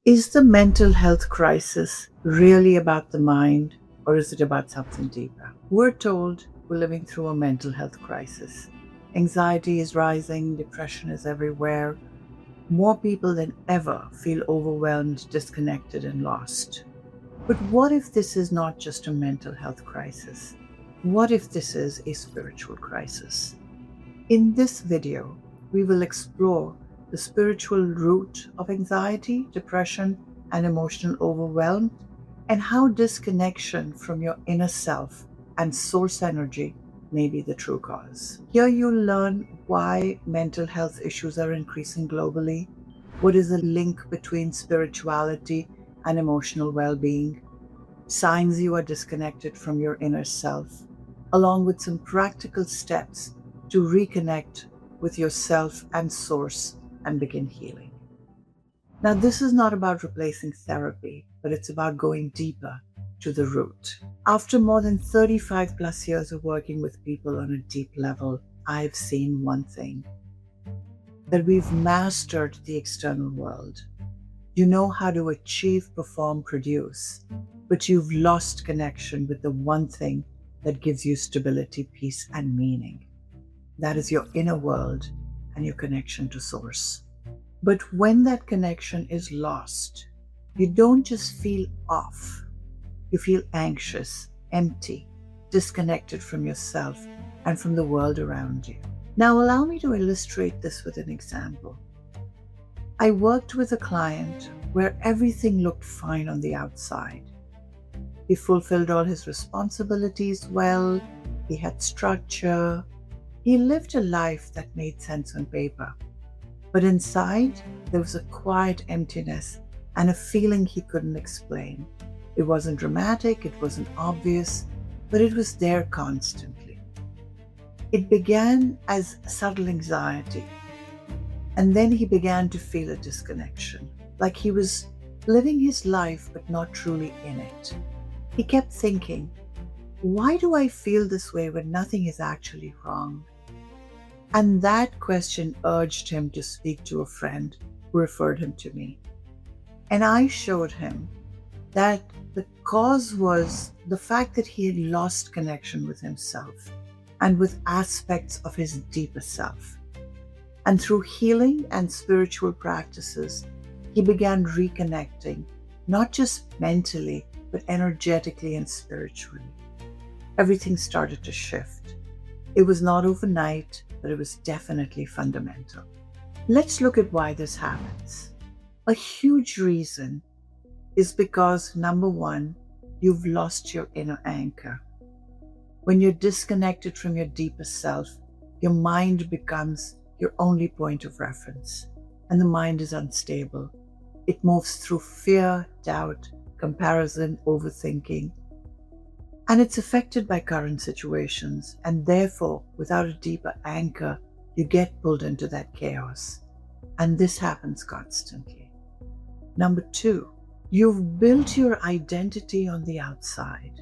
Is the mental health crisis really about the mind, or is it about something deeper? We're told we're living through a mental health crisis. Anxiety is rising, depression is everywhere. More people than ever feel overwhelmed, disconnected, and lost. But what if this is not just a mental health crisis? What if this is a spiritual crisis? In this video, we will explore the spiritual root of anxiety, depression, and emotional overwhelm, and how disconnection from your inner self and source energy may be the true cause. Here you'll learn why mental health issues are increasing globally, what is the link between spirituality and emotional well-being, signs you are disconnected from your inner self, along with some practical steps to reconnect with yourself and source and begin healing. Now, this is not about replacing therapy, but it's about going deeper to the root. After more than 35 plus years of working with people on a deep level, I've seen one thing: that we've mastered the external world. You know how to achieve, perform, produce, but you've lost connection with the one thing that gives you stability, peace, and meaning. That is your inner world and your connection to source. But when that connection is lost, you don't just feel off, you feel anxious, empty, disconnected from yourself and from the world around you. Now, allow me to illustrate this with an example. I worked with a client where everything looked fine on the outside. He fulfilled all his responsibilities well, he had structure, he lived a life that made sense on paper. But inside, there was a quiet emptiness and a feeling he couldn't explain. It wasn't dramatic, it wasn't obvious, but it was there constantly. It began as subtle anxiety, and then he began to feel a disconnection, like he was living his life but not truly in it. He kept thinking, why do I feel this way when nothing is actually wrong? And that question urged him to speak to a friend who referred him to me. And I showed him that the cause was the fact that he had lost connection with himself and with aspects of his deeper self. And through healing and spiritual practices, he began reconnecting, not just mentally, but energetically and spiritually. Everything started to shift. It was not overnight, but it was definitely fundamental. Let's look at why this happens. A huge reason is because, number one, you've lost your inner anchor. When you're disconnected from your deeper self, your mind becomes your only point of reference, and the mind is unstable. It moves through fear, doubt, comparison, overthinking, and it's affected by current situations, and therefore, without a deeper anchor, you get pulled into that chaos. And this happens constantly. Number two, you've built your identity on the outside.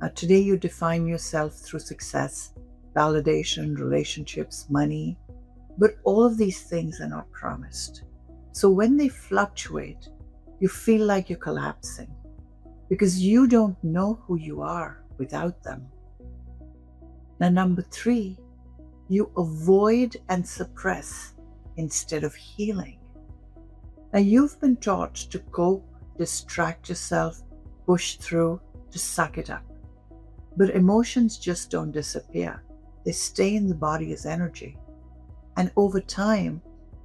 Now, today you define yourself through success, validation, relationships, money, but all of these things are not promised. So when they fluctuate, you feel like you're collapsing, because you don't know who you are without them. Now, number three, you avoid and suppress instead of healing. Now, you've been taught to cope, distract yourself, push through, to suck it up. But emotions just don't disappear. They stay in the body as energy. And over time,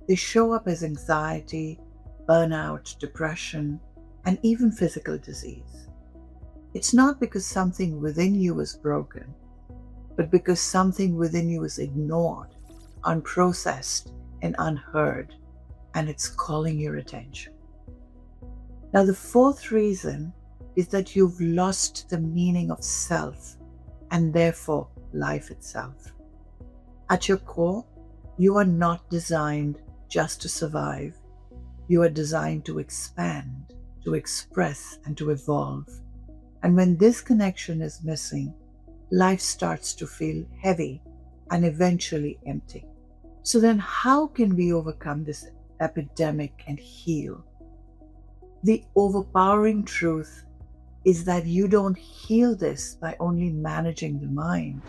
they show up as anxiety, burnout, depression, and even physical disease. It's not because something within you is broken, but because something within you is ignored, unprocessed, and unheard, and it's calling your attention. Now, the fourth reason is that you've lost the meaning of self and therefore life itself. At your core, you are not designed just to survive. You are designed to expand, to express, and to evolve. And when this connection is missing, life starts to feel heavy and eventually empty. So then how can we overcome this epidemic and heal? The overpowering truth is that you don't heal this by only managing the mind.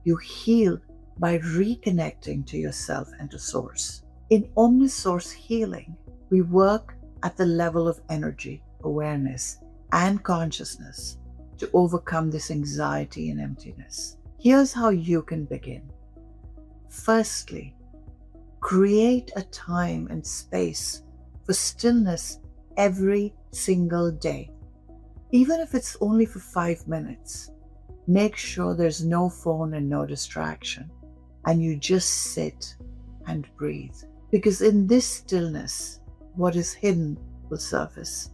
You heal by reconnecting to yourself and to Source. In Omnisource healing, we work at the level of energy, awareness, and consciousness to overcome this anxiety and emptiness. Here's how you can begin. Firstly, create a time and space for stillness every single day. Even if it's only for 5 minutes, make sure there's no phone and no distraction, and you just sit and breathe. Because in this stillness, what is hidden will surface,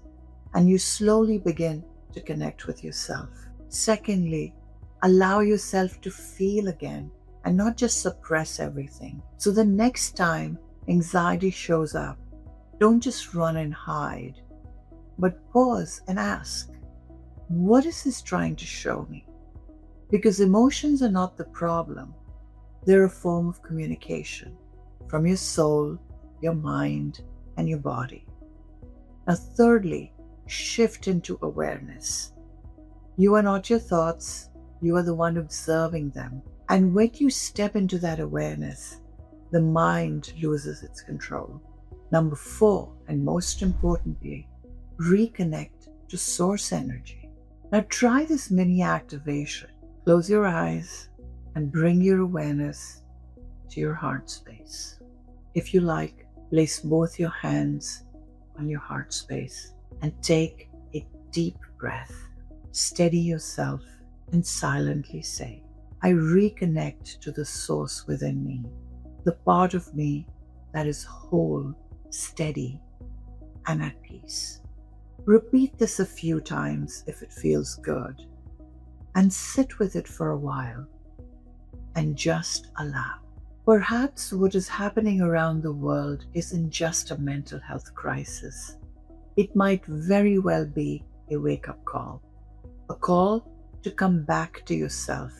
and you slowly begin to connect with yourself. Secondly, allow yourself to feel again and not just suppress everything. So the next time anxiety shows up, don't just run and hide, but pause and ask, what is this trying to show me? Because emotions are not the problem. They're a form of communication from your soul, your mind, and your body. Now, thirdly, shift into awareness. You are not your thoughts, you are the one observing them. And when you step into that awareness, the mind loses its control. Number 4, and most importantly, reconnect to source energy. Now try this mini activation. Close your eyes and bring your awareness to your heart space. If you like, place both your hands on your heart space and take a deep breath. Steady yourself and silently say, I reconnect to the source within me, the part of me that is whole, steady, and at peace. Repeat this a few times if it feels good, and sit with it for a while and just allow. Perhaps what is happening around the world isn't just a mental health crisis. It might very well be a wake-up call, a call to come back to yourself,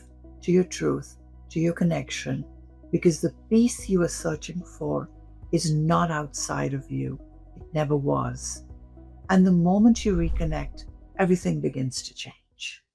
to your truth, to your connection, because the peace you are searching for is not outside of you. It never was. And the moment you reconnect, everything begins to change.